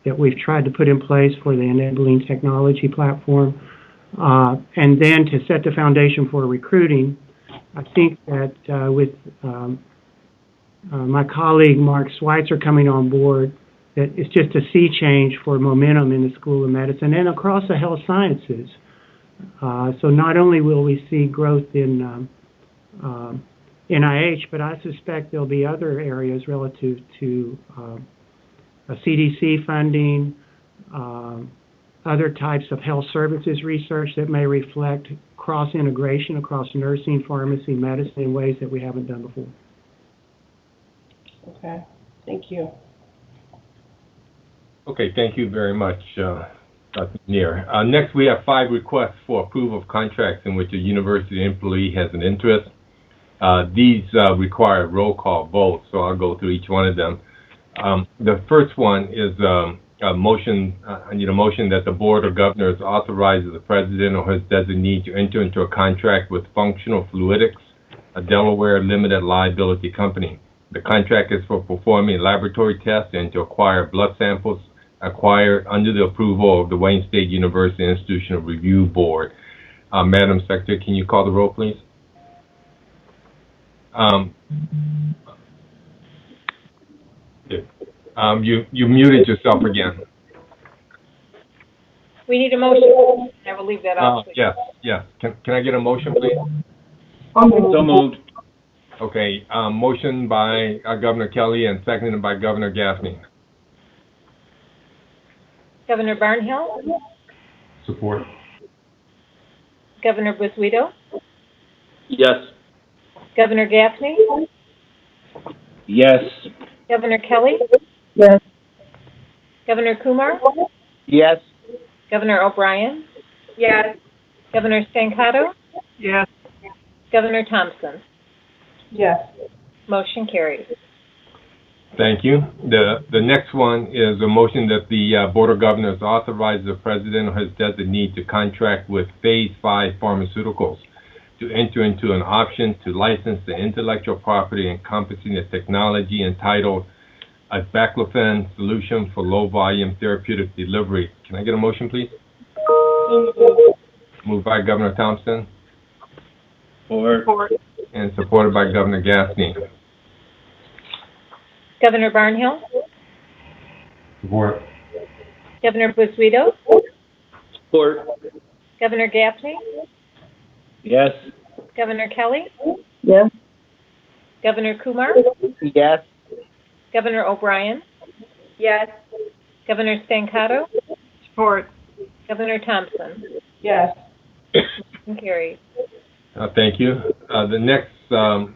that we've tried to put in place for the enabling technology platform. And then to set the foundation for recruiting, I think that with my colleague Mark Schweitzer coming on board, that it's just a sea change for momentum in the School of Medicine and across the health sciences. So not only will we see growth in NIH, but I suspect there'll be other areas relative to CDC funding, other types of health services research that may reflect cross-integration across nursing, pharmacy, medicine in ways that we haven't done before. Okay, thank you. Okay, thank you very much, Dr. Neer. Next, we have 5 requests for approval of contracts in which a university employee has an interest. These require a roll call vote, so I'll go through each one of them. The first one is a motion. I need a motion that the Board of Governors authorizes the President or his designee to enter into a contract with Functional Fluidics, a Delaware limited liability company. The contract is for performing laboratory tests and to acquire blood samples acquired under the approval of the Wayne State University Institutional Review Board. Madam Secretary, can you call the roll, please? You muted yourself again. We need a motion. I will leave that up. Yes. Can I get a motion, please? So moved. Okay, motion by Governor Kelly and seconded by Governor Gaffney. Governor Barnhill? Support. Governor Buswito? Yes. Governor Gaffney? Yes. Governor Kelly? Yes. Governor Kumar? Yes. Governor O'Brien? Yes. Governor Stancato? Yes. Governor Thompson? Yes. Motion carries. Thank you. The next one is a motion that the Board of Governors authorizes the President or his designee to contract with Phase 5 Pharmaceuticals to enter into an option to license the intellectual property encompassing the technology entitled a baclofen solution for low-volume therapeutic delivery. Can I get a motion, please? Moved by Governor Thompson. Support. And supported by Governor Gaffney. Governor Barnhill? Support. Governor Buswito? Support. Governor Gaffney? Yes. Governor Kelly? Yes. Governor Kumar? Yes. Governor O'Brien? Yes. Governor Stancato? Support. Governor Thompson? Yes. Motion carries. Thank you. The next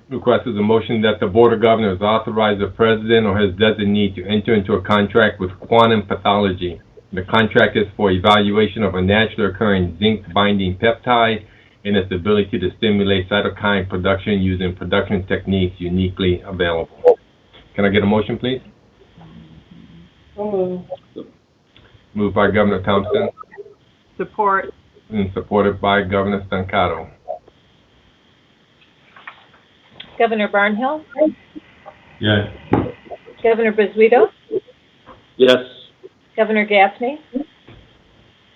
request is a motion that the Board of Governors authorize the President or his designee to enter into a contract with Quantum Pathology. The contract is for evaluation of a naturally occurring zinc-binding peptide and its ability to stimulate cytokine production using production techniques uniquely available. Can I get a motion, please? So moved. Moved by Governor Thompson Support. and supported by Governor Stancato. Governor Barnhill, Yes. Governor Briswito, Yes. Governor Gaffney,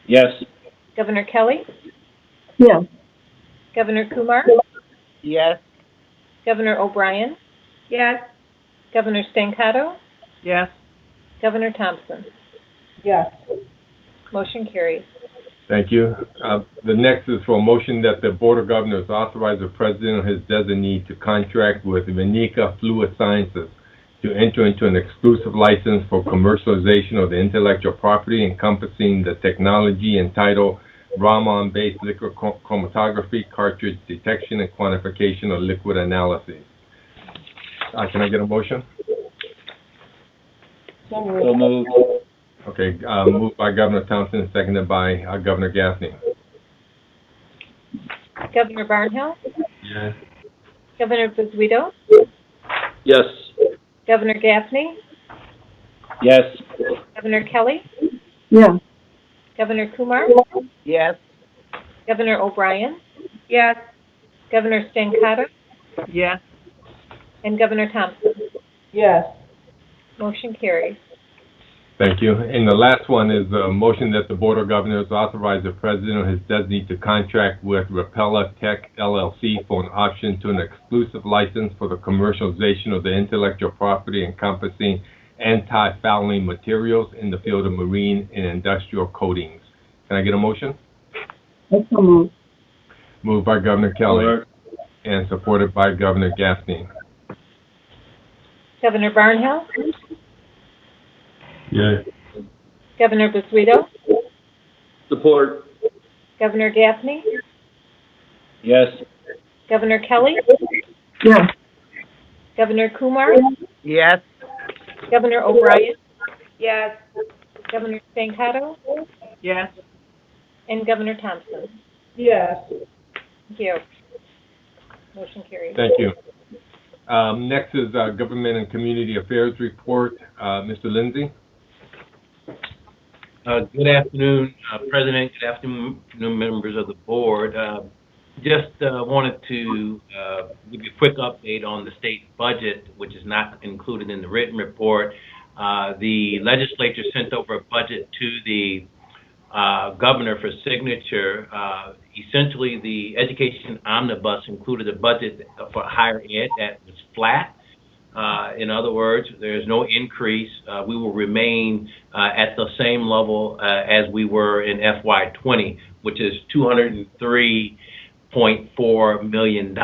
Yes. Governor Kelly, Yes. Governor Kumar, Yes. Governor O'Brien, Yes. Governor Stancato, Yes. Governor Thompson. Yes. Motion carries. Thank you. The next is for a motion that the Board of Governors authorize the President or his designee to contract with Venica Fluid Sciences to enter into an exclusive license for commercialization of the intellectual property encompassing the technology entitled Raman-based liquid chromatography cartridge detection and quantification of liquid analyses. Can I get a motion? So So moved. moved. Okay, moved by Governor Thompson, seconded by Governor Gaffney. Governor Barnhill, Yes. Governor Briswito, Yes. Governor Gaffney, Yes. Governor Kelly, Yes. Governor Kumar, Yes. Governor O'Brien, Yes. Governor Stancato, Yes. and Governor Thompson. Yes. Motion carries. Thank you. And the last one is a motion that the Board of Governors authorize the President or his designee to contract with Rapella Tech LLC for an option to an exclusive license for the commercialization of the intellectual property encompassing anti-fouling materials in the field of marine and industrial coatings. Can I get a motion? So moved. Moved by Governor Kelly Support. and supported by Governor Gaffney. Governor Barnhill, Yes. Governor Briswito, Support. Governor Gaffney, Yes. Governor Kelly, Yes. Governor Kumar, Yes. Governor O'Brien, Yes. Governor Stancato, Yes. and Governor Thompson. Yes. Thank you. Motion carries. Thank you. Next is Government and Community Affairs Report. Mr. Lindsay? Good afternoon, President. Good afternoon, members of the board. Just wanted to give you a quick update on the state budget, which is not included in the written report. The legislature sent over a budget to the governor for signature. Essentially, the education omnibus included a budget for higher ed that was flat. In other words, there's no increase. We will remain at the same level as we were in FY20, which is $203.4 million.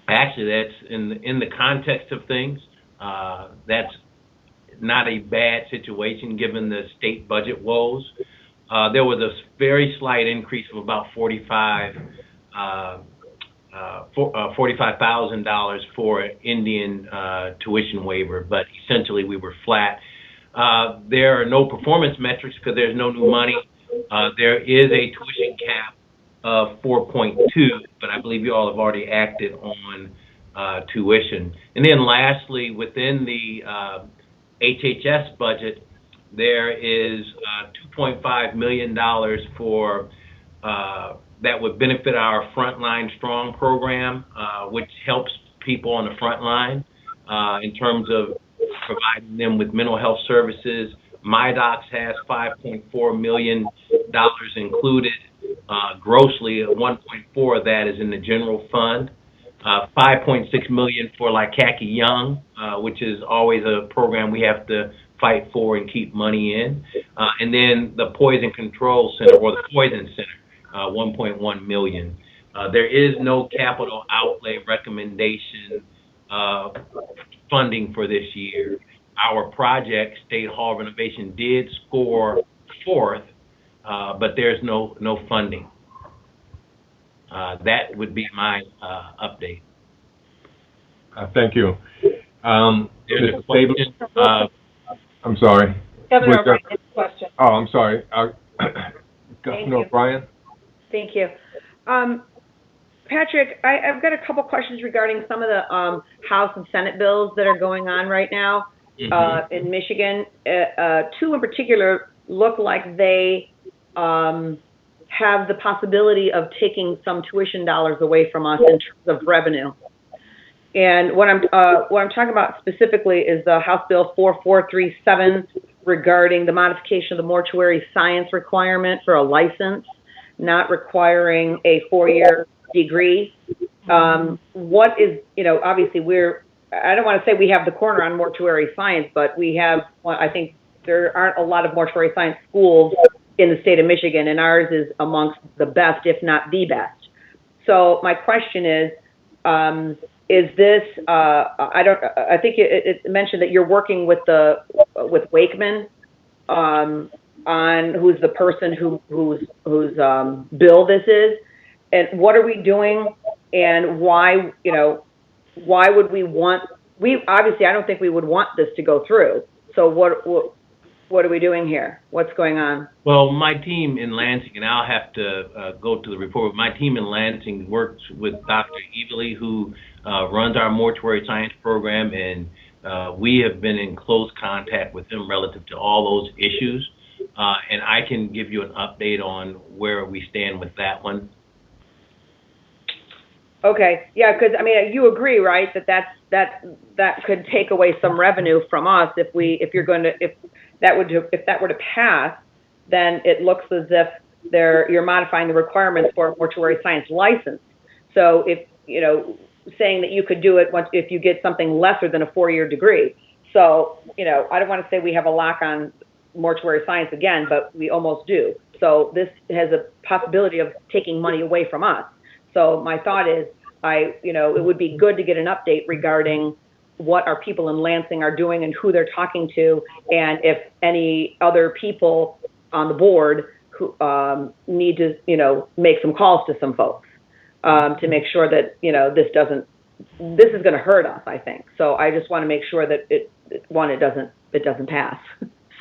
Actually, that's in the context of things, that's not a bad situation given the state budget woes. There was a very slight increase of about $45,000 for Indian tuition waiver, but essentially we were flat. There are no performance metrics because there's no new money. There is a tuition cap of 4.2, but I believe you all have already acted on tuition. And then lastly, within the HHS budget, there is $2.5 million for that would benefit our Frontline Strong program, which helps people on the front line in terms of providing them with mental health services. MyDocs has $5.4 million included. Grossly, 1.4 of that is in the general fund. 5.6 million for Laikaki Young, which is always a program we have to fight for and keep money in. And then the Poison Control Center, or the Poison Center, 1.1 million. There is no capital outlay recommendation funding for this year. Our project, State Hall renovation, did score fourth, but there's no funding. That would be my update. Thank you. There's Mr. a question. I'm sorry. Governor O'Brien has a question. Oh, I'm sorry. Governor O'Brien? Thank you. Patrick, I've got a couple questions regarding some of the House and Senate bills that are going on right now in Michigan. Two in particular look like they have the possibility of taking some tuition dollars away from us in terms of revenue. And what I'm talking about specifically is the House Bill 4437 regarding the modification of the mortuary science requirement for a license, not requiring a 4-year degree. What is, obviously I don't want to say we have the corner on mortuary science, but we have, I think there aren't a lot of mortuary science schools in the state of Michigan, and ours is amongst the best, if not the best. So my question is this, I think it mentioned that you're working with Wakeman, on who's the person whose bill this is, and what are we doing, and why would we obviously I don't think we would want this to go through. So what are we doing here? What's going on? Well, my team in Lansing, and I'll have to go to the report, but my team in Lansing works with Dr. Evely, who runs our mortuary science program, and we have been in close contact with him relative to all those issues. And I can give you an update on where we stand with that one. Okay, yeah, because you agree, right, that could take away some revenue from us if that were to pass, then it looks as if you're modifying the requirements for a mortuary science license. So if saying that you could do it if you get something lesser than a 4-year degree. So I don't want to say we have a lock on mortuary science again, but we almost do. So this has a possibility of taking money away from us. So my thought is, it would be good to get an update regarding what our people in Lansing are doing and who they're talking to, and if any other people on the board who need to, make some calls to some folks to make sure that this is going to hurt us, I think. So I just want to make sure that it doesn't pass.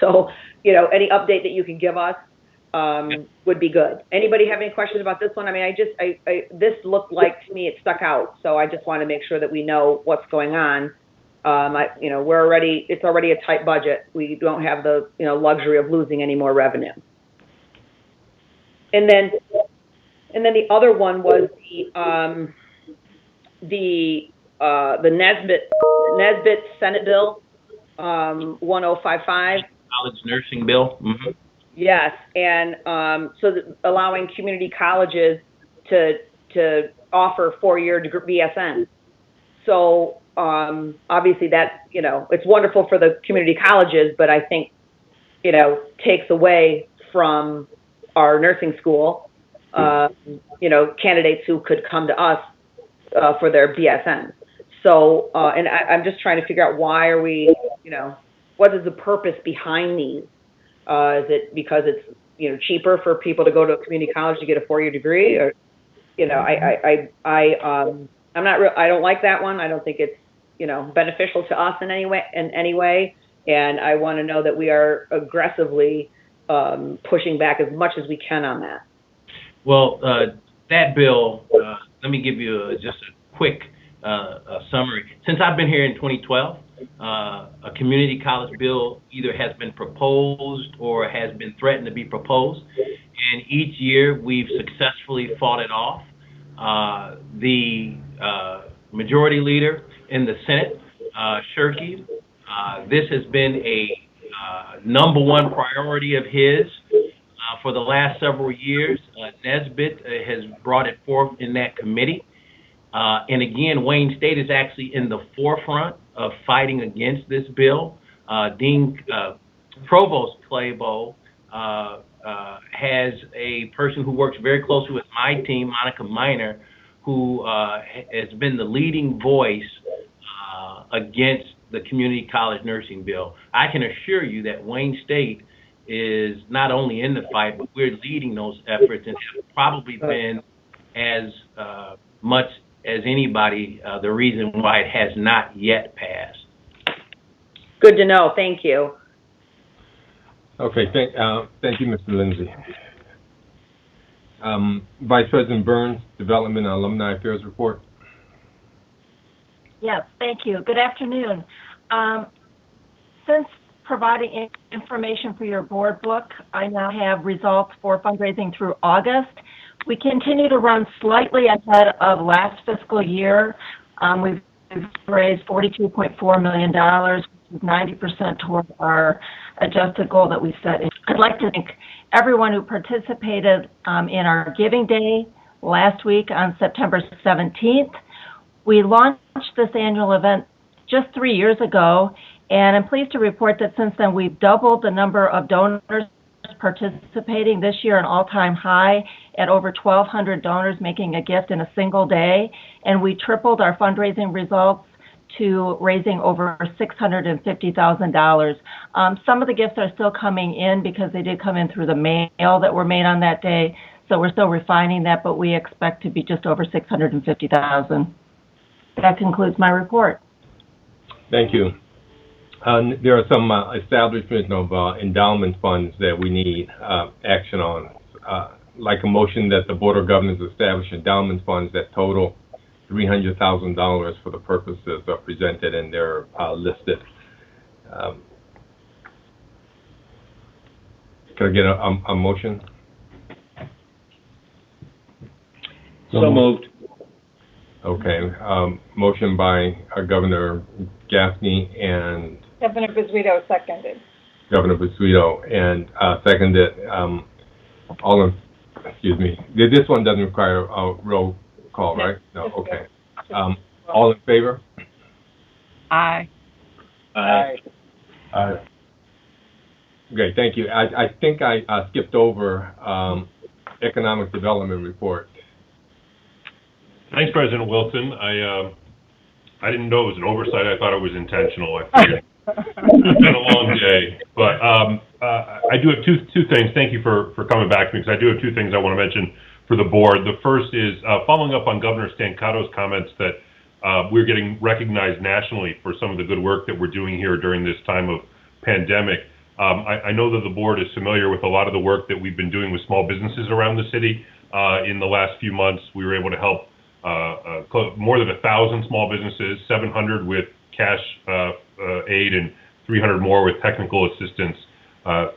So any update that you can give us would be good. Anybody have any questions about this one? This looked like, to me, it stuck out. So I just want to make sure that we know what's going on. It's already a tight budget. We don't have the, luxury of losing any more revenue. And then the other one was the Nesbitt Senate Bill, 1055. College nursing bill. Mm-hmm. Yes, and allowing community colleges to offer 4-year BSN. So obviously that it's wonderful for the community colleges, but I think takes away from our nursing school candidates who could come to us for their BSN. So and I'm just trying to figure out why are we what is the purpose behind these? Is it because it's cheaper for people to go to a community college to get a 4-year degree, or I don't like that one. I don't think it's beneficial to us in any way, and I want to know that we are aggressively pushing back as much as we can on that. Well, that bill, let me give you just a quick summary. Since I've been here in 2012, a community college bill either has been proposed or has been threatened to be proposed, and each year we've successfully fought it off. The majority leader in the Senate, Shirky, this has been a number one priority of his for the last several years. Nesbitt has brought it forth in that committee. And again, Wayne State is actually in the forefront of fighting against this bill. Provost Claybo has a person who works very closely with my team, Monica Miner, who has been the leading voice against the community college nursing bill. I can assure you that Wayne State is not only in the fight, but we're leading those efforts and have probably been as much as anybody the reason why it has not yet passed. Good to know. Thank you. Okay, thank you, Mr. Lindsay. Vice President Burns, Development and Alumni Affairs Report. Yes, thank you. Good afternoon. Since providing information for your board book, I now have results for fundraising through August. We continue to run slightly ahead of last fiscal year. We've raised $42.4 million, which is 90% toward our adjusted goal that we set. I'd like to thank everyone who participated in our Giving Day last week on September 17th. We launched this annual event just 3 years ago, and I'm pleased to report that since then we've doubled the number of donors participating this year, an all-time high at over 1,200 donors making a gift in a single day, and we tripled our fundraising results to raising over $650,000. Some of the gifts are still coming in because they did come in through the mail that were made on that day, so we're still refining that, but we expect to be just over $650,000. That concludes my report. Thank you. There are some establishment of endowment funds that we need action on, like a motion that the Board of Governors establish endowment funds that total $300,000 for the purposes presented and they're listed. Can I get a motion? So moved. Okay. Motion by Governor Gaffney and Governor Bisuito seconded. Governor Bisuito and seconded. Excuse me. This one doesn't require a roll call, right? No. Okay. All in favor? Aye. Aye. Aye. Okay. Thank you. I think I skipped over economic development report. Thanks, President Wilson. I didn't know it was an oversight. I thought it was intentional. I figured it's been a long day, but I do have two things. Thank you for coming back to me, because I do have two things I want to mention for the board. The first is following up on Governor Stancato's comments that we're getting recognized nationally for some of the good work that we're doing here during this time of pandemic. I know that the board is familiar with a lot of the work that we've been doing with small businesses around the city. In the last few months, we were able to help more than 1,000 small businesses, 700 with cash aid and 300 more with technical assistance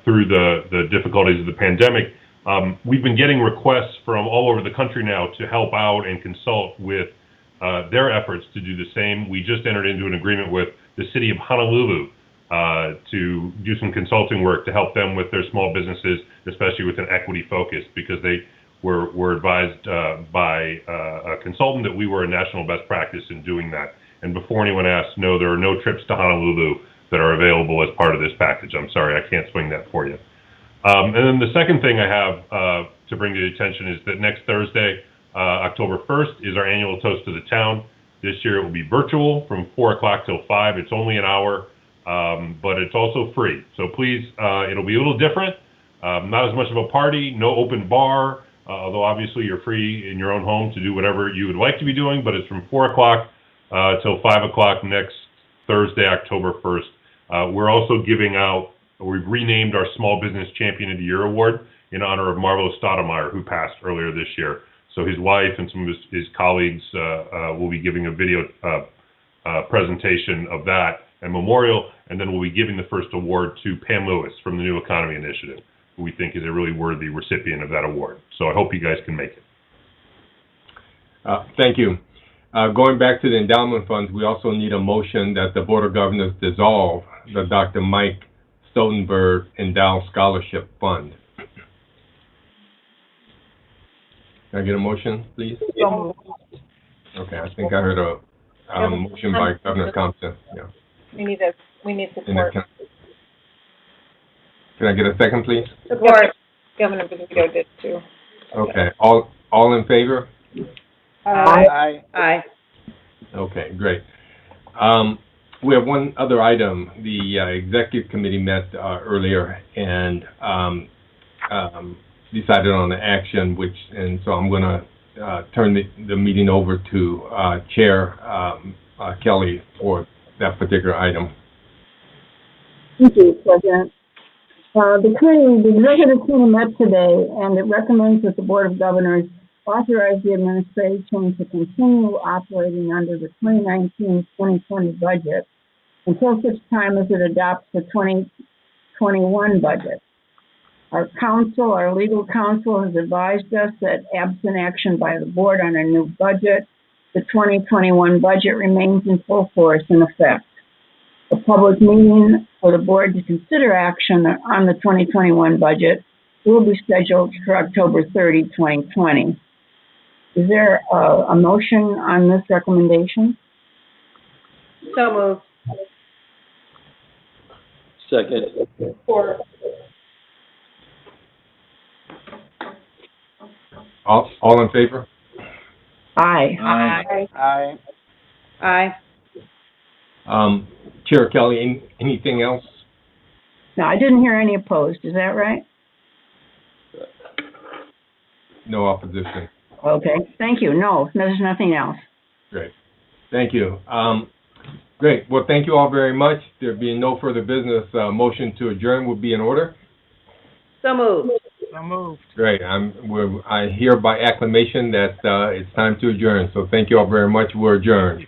through the difficulties of the pandemic. We've been getting requests from all over the country now to help out and consult with their efforts to do the same. We just entered into an agreement with the city of Honolulu to do some consulting work to help them with their small businesses, especially with an equity focus, because they were advised by a consultant that we were a national best practice in doing that. And before anyone asks, no, there are no trips to Honolulu that are available as part of this package. I'm sorry, I can't swing that for you. And then the second thing I have to bring to your attention is that next Thursday, October 1st, is our annual Toast to the Town. This year it will be virtual from 4 o'clock till 5. It's only an hour, but it's also free. So please, it'll be a little different. Not as much of a party, no open bar, although obviously you're free in your own home to do whatever you would like to be doing, but it's from 4 o'clock till 5 o'clock next Thursday, October 1st. We're also giving out, we've renamed our Small Business Champion of the Year Award in honor of Marlo Stoudemire, who passed earlier this year. So his wife and some of his colleagues will be giving a video presentation of that and memorial, and then we'll be giving the first award to Pam Lewis from the New Economy Initiative, who we think is a really worthy recipient of that award. So I hope you guys can make it. Thank you. Going back to the endowment funds, we also need a motion that the Board of Governors dissolve the Dr. Mike Stoltenberg Endowed Scholarship Fund. Can I get a motion, please? Okay, I think I heard a motion by Governor Thompson. Yeah. We need support. Can I get a second, please? Support. Governor Bisuito did too. Okay. All in favor? Aye. Aye. Okay, great. We have one other item. The executive committee met earlier and decided on the action, and so I'm going to turn the meeting over to Chair Kelly for that particular item. Thank you, President. The executive committee met today, and it recommends that the Board of Governors authorize the administration to continue operating under the 2019-2020 budget until such time as it adopts the 2021 budget. Our legal counsel has advised us that absent action by the board on a new budget, the 2021 budget remains in full force in effect. A public meeting for the board to consider action on the 2021 budget will be scheduled for October 30, 2020. Is there a motion on this recommendation? So moved. Second. All in favor? Aye. Aye. Aye. Chair Kelly, anything else? No, I didn't hear any opposed. Is that right? No opposition. Okay, thank you. No, there's nothing else. Great. Thank you. Great. Well, thank you all very much. There being no further business, motion to adjourn would be in order. So moved. So moved. Great. I hear by acclamation that it's time to adjourn. So thank you all very much. We're adjourned.